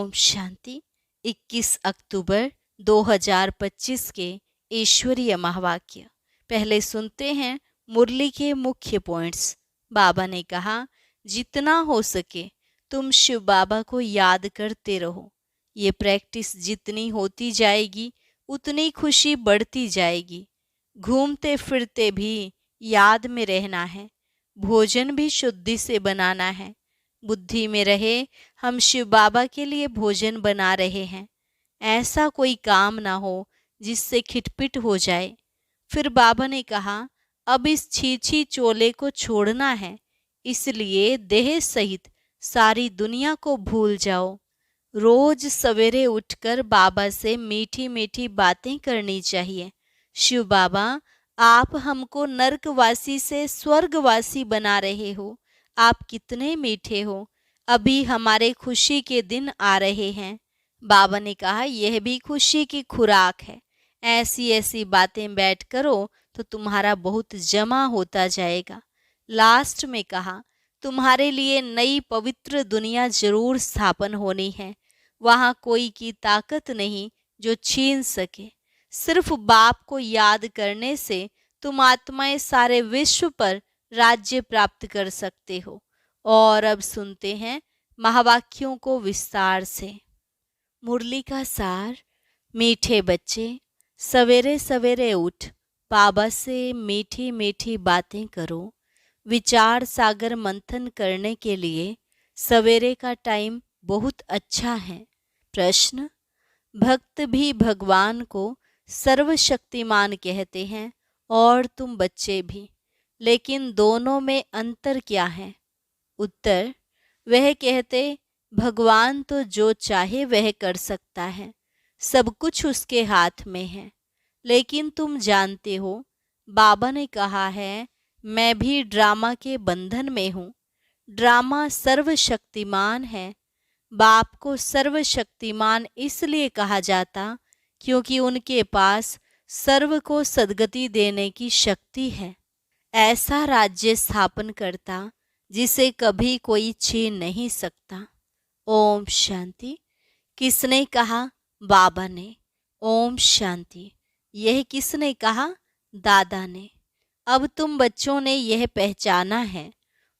ओम शांति। 21 अक्टूबर 2025 के ईश्वरीय महावाक्य। पहले सुनते हैं मुरली के मुख्य पॉइंट्स। बाबा ने कहा, जितना हो सके तुम शिव बाबा को याद करते रहो। ये प्रैक्टिस जितनी होती जाएगी उतनी खुशी बढ़ती जाएगी। घूमते फिरते भी याद में रहना है। भोजन भी शुद्धि से बनाना है। बुद्धि में रहे हम शिव बाबा के लिए भोजन बना रहे हैं। ऐसा कोई काम ना हो जिससे खिटपिट हो जाए। फिर बाबा ने कहा, अब इस छीछी चोले को छोड़ना है, इसलिए देह सहित सारी दुनिया को भूल जाओ। रोज सवेरे उठकर बाबा से मीठी मीठी बातें करनी चाहिए। शिव बाबा, आप हमको नरकवासी से स्वर्गवासी बना रहे हो। आप कितने मीठे हो। अभी हमारे खुशी के दिन आ रहे हैं। बाबा ने कहा, यह भी खुशी की खुराक है। ऐसी ऐसी बातें बैठ करो तो तुम्हारा बहुत जमा होता जाएगा। लास्ट में कहा, तुम्हारे लिए नई पवित्र दुनिया जरूर स्थापन होनी है। वहाँ कोई की ताकत नहीं जो छीन सके। सिर्फ बाप को याद करने से तुम आत्माएं सारे विश्व पर राज्य प्राप्त कर सकते हो। और अब सुनते हैं महावाक्यों को विस्तार से। मुरली का सार। मीठे बच्चे, सवेरे सवेरे उठ बाबा से मीठी मीठी बातें करो। विचार सागर मंथन करने के लिए सवेरे का टाइम बहुत अच्छा है। प्रश्न, भक्त भी भगवान को सर्वशक्तिमान कहते हैं और तुम बच्चे भी, लेकिन दोनों में अंतर क्या है? उत्तर, वह कहते भगवान तो जो चाहे वह कर सकता है, सब कुछ उसके हाथ में है। लेकिन तुम जानते हो, बाबा ने कहा है, मैं भी ड्रामा के बंधन में हूँ। ड्रामा सर्वशक्तिमान है। बाप को सर्वशक्तिमान इसलिए कहा जाता क्योंकि उनके पास सर्व को सद्गति देने की शक्ति है। ऐसा राज्य स्थापन करता जिसे कभी कोई छीन नहीं सकता। ओम शांति। किसने कहा? बाबा ने। ओम शांति। यह किसने कहा? दादा ने। अब तुम बच्चों ने यह पहचाना है,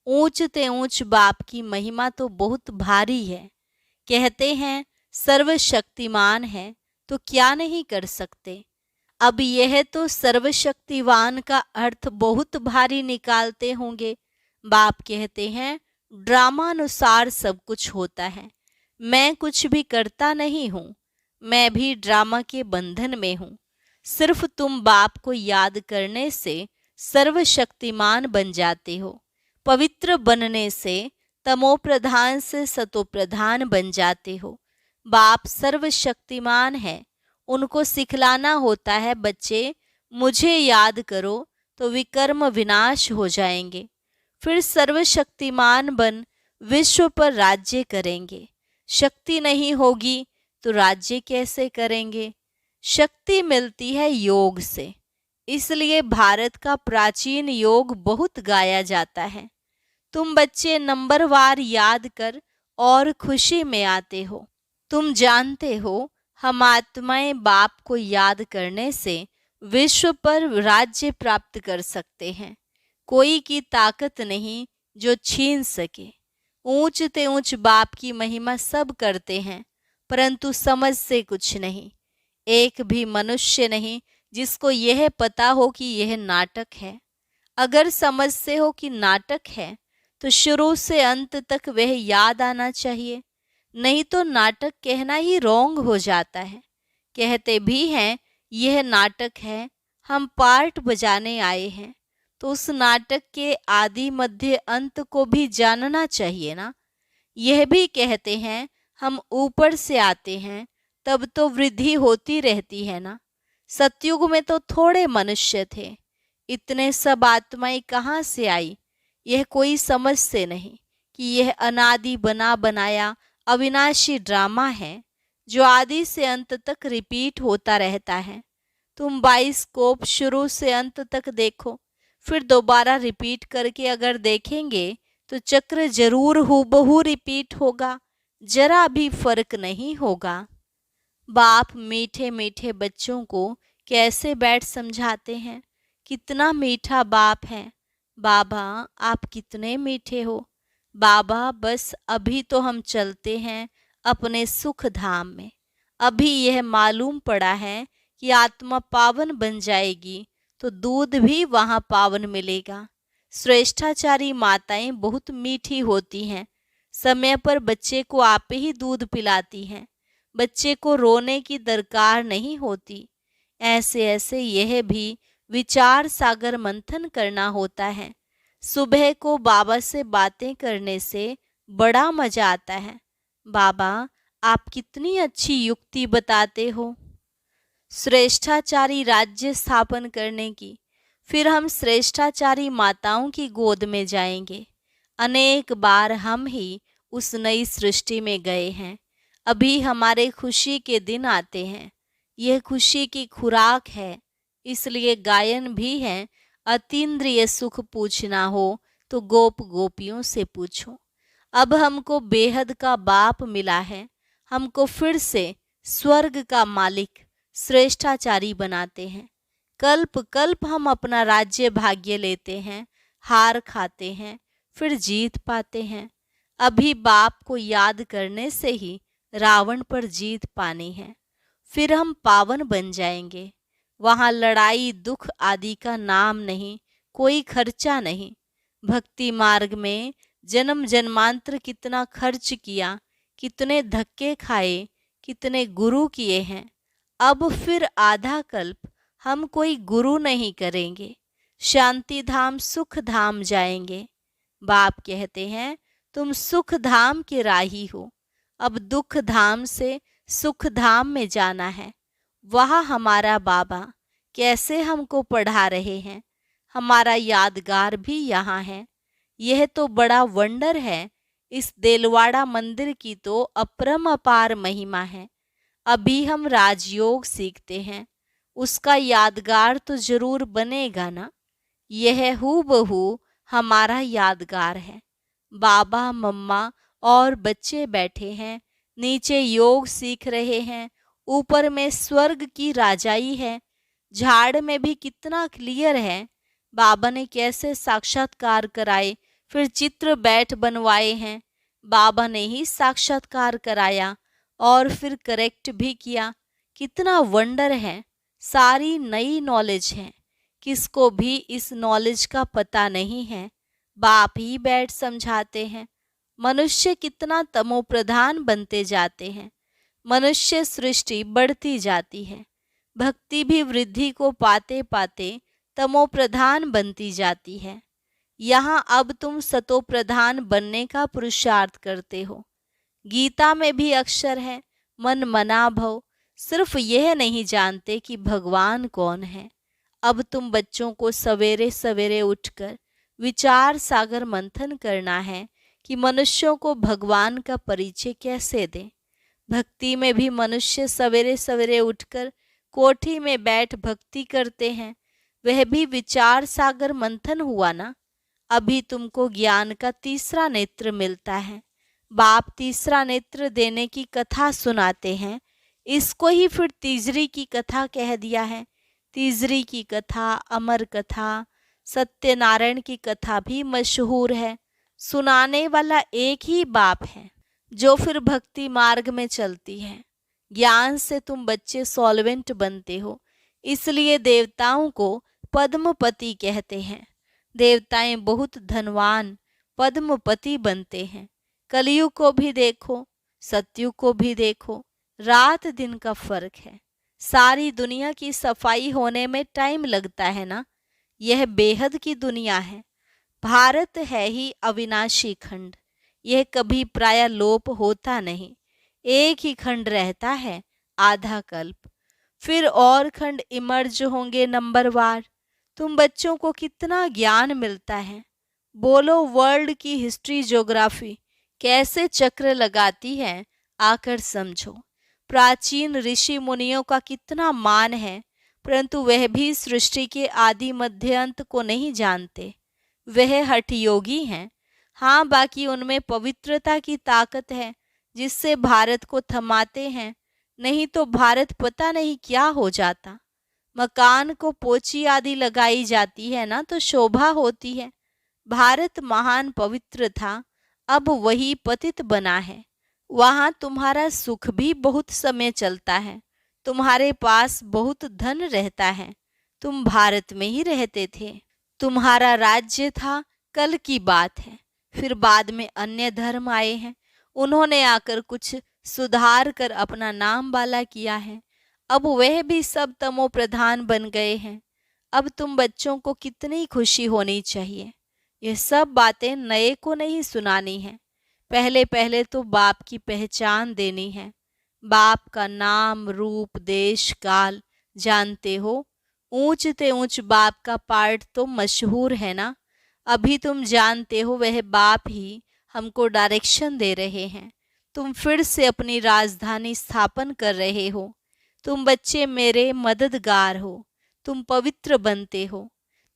ऊंचते ऊंच बाप की महिमा तो बहुत भारी है। कहते हैं सर्वशक्तिमान है तो क्या नहीं कर सकते। अब यह तो सर्वशक्तिवान का अर्थ बहुत भारी निकालते होंगे। बाप कहते हैं ड्रामानुसार सब कुछ होता है। मैं कुछ भी करता नहीं हूँ। मैं भी ड्रामा के बंधन में हूँ। सिर्फ तुम बाप को याद करने से सर्वशक्तिमान बन जाते हो। पवित्र बनने से तमो प्रधान से सतो प्रधान बन जाते हो। बाप सर्वशक्तिमान है। उनको सिखलाना होता है, बच्चे मुझे याद करो तो विकर्म विनाश हो जाएंगे। फिर सर्वशक्तिमान बन विश्व पर राज्य करेंगे। शक्ति नहीं होगी तो राज्य कैसे करेंगे? शक्ति मिलती है योग से। इसलिए भारत का प्राचीन योग बहुत गाया जाता है। तुम बच्चे नंबरवार याद कर और खुशी में आते हो। तुम जानते हो, हम आत्माएं बाप को याद करने से विश्व पर राज्य प्राप्त कर सकते हैं। कोई की ताकत नहीं जो छीन सके। ऊंचते ऊंच बाप की महिमा सब करते हैं, परंतु समझ से कुछ नहीं। एक भी मनुष्य नहीं जिसको यह पता हो कि यह नाटक है। अगर समझ से हो कि नाटक है तो शुरू से अंत तक वह याद आना चाहिए। नहीं तो नाटक कहना ही रोंग हो जाता है। कहते भी हैं यह नाटक है, हम पार्ट बजाने आए हैं, तो उस नाटक के आदि मध्य अंत को भी जानना चाहिए ना। यह भी कहते हैं हम ऊपर से आते हैं, तब तो वृद्धि होती रहती है ना। सतयुग में तो थोड़े मनुष्य थे, इतने सब आत्माएं कहाँ से आई? यह कोई समझ से नहीं कि यह अनादि बना बनाया अविनाशी ड्रामा है जो आदि से अंत तक रिपीट होता रहता है। तुम बाइस्कोप शुरू से अंत तक देखो, फिर दोबारा रिपीट करके अगर देखेंगे तो चक्र जरूर हूबहू रिपीट होगा। जरा भी फर्क नहीं होगा। बाप मीठे मीठे बच्चों को कैसे बैठ समझाते हैं। कितना मीठा बाप है। बाबा आप कितने मीठे हो। बाबा बस अभी तो हम चलते हैं अपने सुख धाम में। अभी यह मालूम पड़ा है कि आत्मा पावन बन जाएगी तो दूध भी वहाँ पावन मिलेगा। श्रेष्ठाचारी माताएं बहुत मीठी होती हैं। समय पर बच्चे को आप ही दूध पिलाती हैं। बच्चे को रोने की दरकार नहीं होती। ऐसे ऐसे यह भी विचार सागर मंथन करना होता है। सुबह को बाबा से बातें करने से बड़ा मजा आता है। बाबा आप कितनी अच्छी युक्ति बताते हो श्रेष्ठाचारी राज्य स्थापन करने की। फिर हम श्रेष्ठाचारी माताओं की गोद में जाएंगे। अनेक बार हम ही उस नई सृष्टि में गए हैं। अभी हमारे खुशी के दिन आते हैं। यह खुशी की खुराक है, इसलिए गायन भी है। अतीन्द्रिय सुख पूछना हो तो गोप गोपियों से पूछो। अब हमको बेहद का बाप मिला है। हमको फिर से स्वर्ग का मालिक श्रेष्ठाचारी बनाते हैं। कल्प कल्प हम अपना राज्य भाग्य लेते हैं, हार खाते हैं, फिर जीत पाते हैं। अभी बाप को याद करने से ही रावण पर जीत पानी है। फिर हम पावन बन जाएंगे। वहाँ लड़ाई दुख आदि का नाम नहीं, कोई खर्चा नहीं। भक्ति मार्ग में जन्म जन्मांतर कितना खर्च किया, कितने धक्के खाए, कितने गुरु किए हैं। अब फिर आधा कल्प हम कोई गुरु नहीं करेंगे। शांति धाम सुख धाम जाएंगे। बाप कहते हैं तुम सुख धाम के राही हो। अब दुख धाम से सुख धाम में जाना है। वहाँ हमारा बाबा कैसे हमको पढ़ा रहे हैं। हमारा यादगार भी यहाँ है। यह तो बड़ा वंडर है। इस देलवाड़ा मंदिर की तो अपरम अपार महिमा है। अभी हम राजयोग सीखते हैं, उसका यादगार तो जरूर बनेगा ना। यह हूबहू हमारा यादगार है। बाबा मम्मा और बच्चे बैठे हैं, नीचे योग सीख रहे हैं, ऊपर में स्वर्ग की राजाई है। झाड़ में भी कितना क्लियर है। बाबा ने कैसे साक्षात्कार कराए, फिर चित्र बैठ बनवाए हैं। बाबा ने ही साक्षात्कार कराया और फिर करेक्ट भी किया। कितना वंडर है। सारी नई नॉलेज है। किसको भी इस नॉलेज का पता नहीं है। बाप ही बैठ समझाते हैं। मनुष्य कितना तमोप्रधान बनते जाते हैं। मनुष्य सृष्टि बढ़ती जाती है। भक्ति भी वृद्धि को पाते पाते तमोप्रधान बनती जाती है। यहाँ अब तुम सतोप्रधान बनने का पुरुषार्थ करते हो। गीता में भी अक्षर है मन मना भव। सिर्फ यह नहीं जानते कि भगवान कौन है। अब तुम बच्चों को सवेरे सवेरे उठकर विचार सागर मंथन करना है कि मनुष्यों को भगवान का परिचय कैसे दें। भक्ति में भी मनुष्य सवेरे सवेरे उठकर कोठी में बैठ भक्ति करते हैं। वह भी विचार सागर मंथन हुआ ना। अभी तुमको ज्ञान का तीसरा नेत्र मिलता है। बाप तीसरा नेत्र देने की कथा सुनाते हैं। इसको ही फिर तीसरी की कथा कह दिया है। तीसरी की कथा, अमर कथा, सत्यनारायण की कथा भी मशहूर है। सुनाने वाला एक ही बाप है जो फिर भक्ति मार्ग में चलती है। ज्ञान से तुम बच्चे सॉल्वेंट बनते हो, इसलिए देवताओं को पद्मपति कहते हैं। देवताएं बहुत धनवान पद्मपति बनते हैं। कलयुग को भी देखो, सतयुग को भी देखो, रात दिन का फर्क है। सारी दुनिया की सफाई होने में टाइम लगता है ना। यह बेहद की दुनिया है। भारत है ही अविनाशी खंड। यह कभी प्राय लोप होता नहीं। एक ही खंड रहता है आधा कल्प, फिर और खंड इमर्ज होंगे नंबरवार। तुम बच्चों को कितना ज्ञान मिलता है। बोलो वर्ल्ड की हिस्ट्री ज्योग्राफी कैसे चक्र लगाती है, आकर समझो। प्राचीन ऋषि मुनियों का कितना मान है, परंतु वह भी सृष्टि के आदि मध्य अंत को नहीं जानते। वह हठ योगी हैं। हाँ, बाकी उनमें पवित्रता की ताकत है। जिससे भारत को थमाते हैं, नहीं तो भारत पता नहीं क्या हो जाता। मकान को पोची आदि लगाई जाती है ना तो शोभा होती है। भारत महान पवित्र था, अब वही पतित बना है। वहाँ तुम्हारा सुख भी बहुत समय चलता है, तुम्हारे पास बहुत धन रहता है। तुम भारत में ही रहते थे, तुम्हारा राज्य था, कल की बात है। फिर बाद में अन्य धर्म आए हैं, उन्होंने आकर कुछ सुधार कर अपना नाम वाला किया है। अब वह भी सब तमो प्रधान बन गए हैं। अब तुम बच्चों को कितनी खुशी होनी चाहिए। ये सब बातें नए को नहीं सुनानी है, पहले पहले तो बाप की पहचान देनी है। बाप का नाम, रूप, देश, काल जानते हो। ऊंच ते ऊंच बाप का पार्ट तो मशहूर है ना। अभी तुम जानते हो वह बाप ही हमको डायरेक्शन दे रहे हैं। तुम फिर से अपनी राजधानी स्थापन कर रहे हो। तुम बच्चे मेरे मददगार हो, तुम पवित्र बनते हो।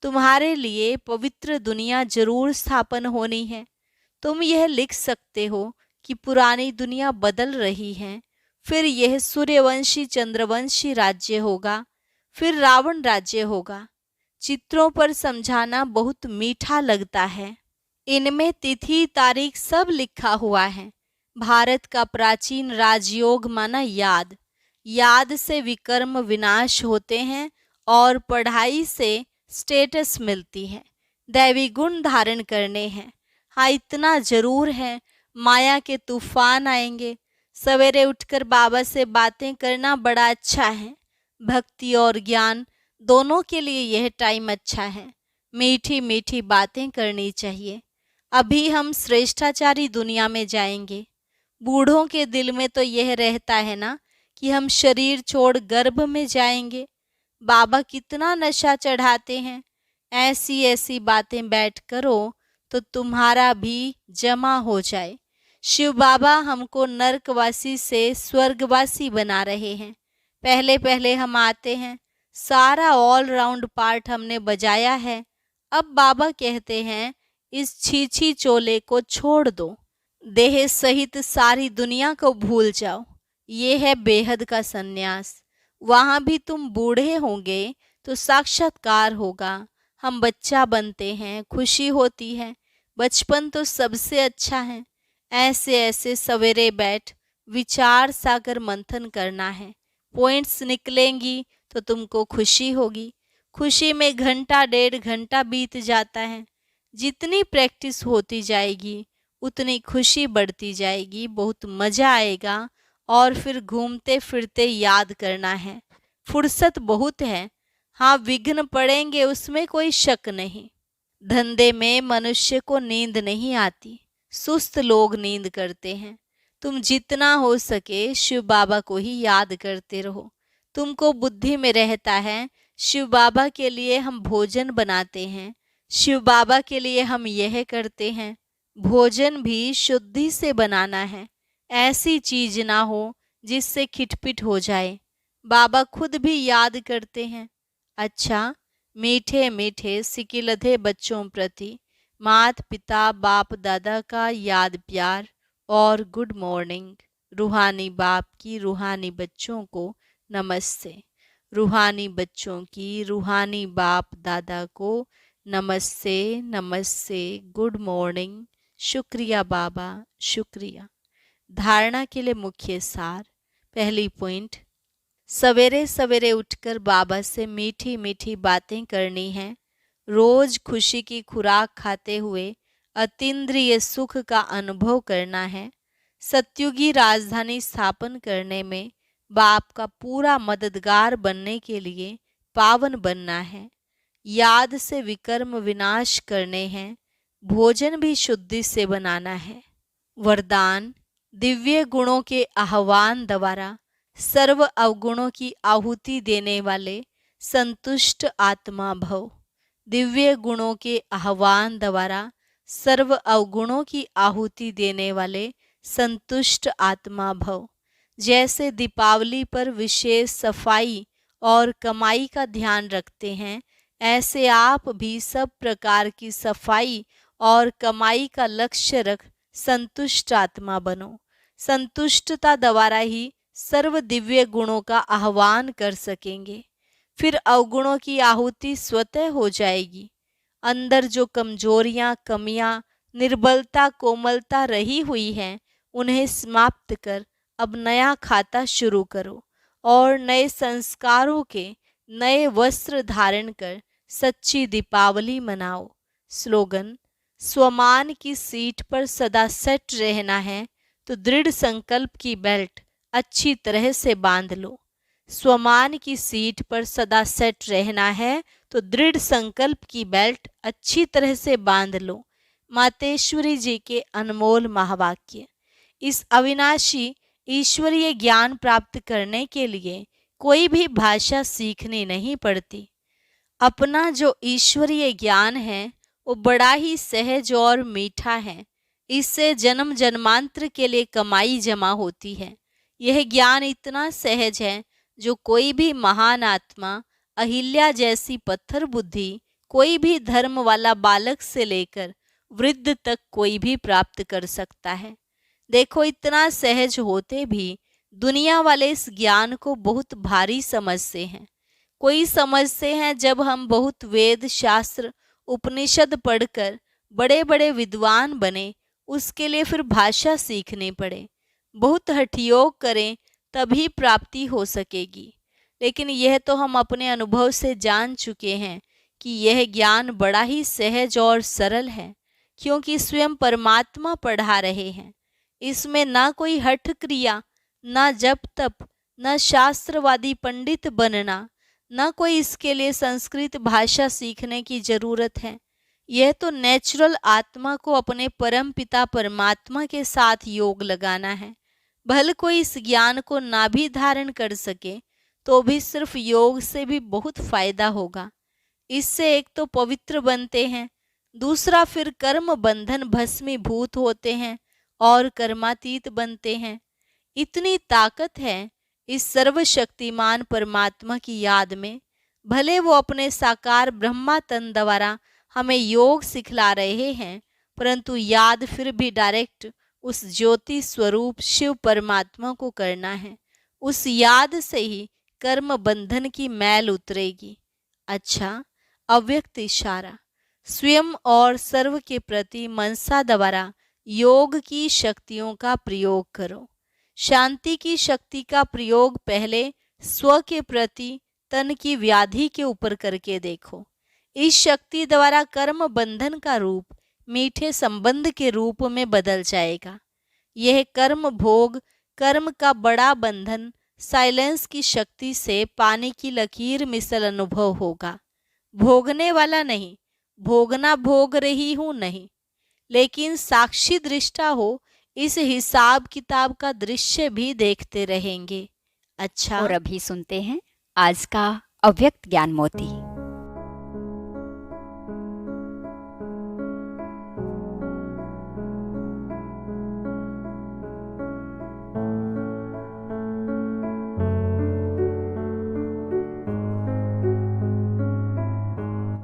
तुम्हारे लिए पवित्र दुनिया जरूर स्थापन होनी है। तुम यह लिख सकते हो कि पुरानी दुनिया बदल रही है, फिर यह सूर्यवंशी चंद्रवंशी राज्य होगा, फिर रावण राज्य होगा। चित्रों पर समझाना बहुत मीठा लगता है, इनमें तिथि तारीख सब लिखा हुआ है। भारत का प्राचीन राजयोग माना याद, याद से विकर्म विनाश होते हैं और पढ़ाई से स्टेटस मिलती है। दैवी गुण धारण करने हैं। हाँ, इतना जरूर है, माया के तूफान आएंगे। सवेरे उठकर बाबा से बातें करना बड़ा अच्छा है। भक्ति और ज्ञान दोनों के लिए यह टाइम अच्छा है। मीठी मीठी बातें करनी चाहिए। अभी हम श्रेष्ठाचारी दुनिया में जाएंगे। बूढ़ों के दिल में तो यह रहता है ना कि हम शरीर छोड़ गर्भ में जाएंगे। बाबा कितना नशा चढ़ाते हैं। ऐसी ऐसी बातें बैठ करो तो तुम्हारा भी जमा हो जाए। शिव बाबा हमको नरकवासी से स्वर्गवासी बना रहे हैं। पहले पहले हम आते हैं, सारा ऑल राउंड पार्ट हमने बजाया है। अब बाबा कहते हैं इस छीछी चोले को छोड़ दो, देह सहित सारी दुनिया को भूल जाओ। ये है बेहद का सन्यास। वहाँ भी तुम बूढ़े होंगे तो साक्षात्कार होगा। हम बच्चा बनते हैं, खुशी होती है। बचपन तो सबसे अच्छा है। ऐसे ऐसे सवेरे बैठ विचार सागर मंथन करना है। पॉइंट्स निकलेंगी तो तुमको खुशी होगी। खुशी में घंटा डेढ़ घंटा बीत जाता है। जितनी प्रैक्टिस होती जाएगी उतनी खुशी बढ़ती जाएगी, बहुत मज़ा आएगा। और फिर घूमते फिरते याद करना है। फुर्सत बहुत है। हाँ, विघ्न पड़ेंगे उसमें कोई शक नहीं। धंधे में मनुष्य को नींद नहीं आती, सुस्त लोग नींद करते हैं। तुम जितना हो सके शिव बाबा को ही याद करते रहो। तुमको बुद्धि में रहता है शिव बाबा के लिए हम भोजन बनाते हैं, शिव बाबा के लिए हम यह करते हैं। भोजन भी शुद्धि से बनाना है, ऐसी चीज ना हो जिससे खिटपिट हो जाए। बाबा खुद भी याद करते हैं। अच्छा, मीठे मीठे सिकिलधे बच्चों प्रति माता पिता बाप दादा का याद प्यार और गुड मॉर्निंग। रूहानी बाप की रूहानी बच्चों को नमस्ते। रूहानी बच्चों की रूहानी बाप दादा को नमस्ते नमस्ते, गुड मॉर्निंग। शुक्रिया बाबा, शुक्रिया। धारणा के लिए मुख्य सार। पहली पॉइंट, सवेरे सवेरे उठकर बाबा से मीठी मीठी बातें करनी है। रोज खुशी की खुराक खाते हुए अतीन्द्रिय सुख का अनुभव करना है। सत्युगी राजधानी स्थापन करने में बाप का पूरा मददगार बनने के लिए पावन बनना है। याद से विकर्म विनाश करने हैं। भोजन भी शुद्धि से बनाना है। वरदान, दिव्य गुणों के आह्वान द्वारा सर्व अवगुणों की आहुति देने वाले संतुष्ट आत्मा भव। दिव्य गुणों के आह्वान द्वारा सर्व अवगुणों की आहुति देने वाले संतुष्ट आत्मा भव। जैसे दीपावली पर विशेष सफाई और कमाई का ध्यान रखते हैं, ऐसे आप भी सब प्रकार की सफाई और कमाई का लक्ष्य रख संतुष्ट आत्मा बनो। संतुष्टता द्वारा ही सर्व दिव्य गुणों का आह्वान कर सकेंगे। फिर अवगुणों की आहुति स्वतः हो जाएगी। अंदर जो कमजोरियां, कमियां, निर्बलता, कोमलता रही हुई हैं, उन्हें समाप्त कर अब नया खाता शुरू करो और नए संस्कारों के नए वस्त्र धारण कर सच्ची दीपावली मनाओ। स्लोगन: स्वमान की सीट पर सदा सेट रहना है तो दृढ़ संकल्प की बेल्ट अच्छी तरह से बांध लो। स्वमान की सीट पर सदा सेट रहना है तो दृढ़ संकल्प की बेल्ट अच्छी तरह से बांध लो। मातेश्वरी जी के अनमोल महावाक्य। इस अविनाशी ईश्वरीय ज्ञान प्राप्त करने के लिए कोई भी भाषा सीखनी नहीं पड़ती। अपना जो ईश्वरीय ज्ञान है वो बड़ा ही सहज और मीठा है। इससे जन्म जन्मांतर के लिए कमाई जमा होती है। यह ज्ञान इतना सहज है जो कोई भी महान आत्मा, अहिल्या जैसी पत्थर बुद्धि, कोई भी धर्म वाला बालक से लेकर वृद्ध तक कोई भी प्राप्त कर सकता है। देखो, इतना सहज होते भी दुनिया वाले इस ज्ञान को बहुत भारी समझते हैं। कोई समझते हैं जब हम बहुत वेद शास्त्र उपनिषद पढ़कर बड़े बड़े विद्वान बने, उसके लिए फिर भाषा सीखनी पड़े, बहुत हठयोग करें तभी प्राप्ति हो सकेगी। लेकिन यह तो हम अपने अनुभव से जान चुके हैं कि यह ज्ञान बड़ा ही सहज और सरल है, क्योंकि स्वयं परमात्मा पढ़ा रहे हैं। इसमें ना कोई हठ क्रिया, ना जप तप, न शास्त्रवादी पंडित बनना, न कोई इसके लिए संस्कृत भाषा सीखने की जरूरत है। यह तो नेचुरल आत्मा को अपने परम पिता परमात्मा के साथ योग लगाना है। भले कोई इस ज्ञान को ना भी धारण कर सके तो भी सिर्फ योग से भी बहुत फायदा होगा। इससे एक तो पवित्र बनते हैं, दूसरा फिर कर्म बंधन भस्मीभूत होते हैं और कर्मातीत बनते हैं। इतनी ताकत है इस सर्वशक्तिमान परमात्मा की याद में। भले वो अपने साकार ब्रह्मा तन द्वारा हमें योग सिखला रहे हैं, परंतु याद फिर भी डायरेक्ट उस ज्योति स्वरूप शिव परमात्मा को करना है। उस याद से ही कर्म बंधन की मैल उतरेगी। अच्छा, अव्यक्त इशारा। स्वयं और सर्व के प्रति मनसा द्वारा योग की शक्तियों का प्रयोग करो। शांति की शक्ति का प्रयोग पहले स्व के प्रति तन की व्याधि के ऊपर करके देखो। इस शक्ति द्वारा कर्म बंधन का रूप मीठे संबंध के रूप में बदल जाएगा। यह कर्म भोग, कर्म का बड़ा बंधन साइलेंस की शक्ति से पानी की लकीर मिसल अनुभव होगा। भोगने वाला नहीं, भोगना भोग रही हूं नहीं, लेकिन साक्षी दृष्टा हो, इस हिसाब किताब का दृश्य भी देखते रहेंगे। अच्छा, और अभी सुनते हैं आज का अव्यक्त ज्ञान मोती।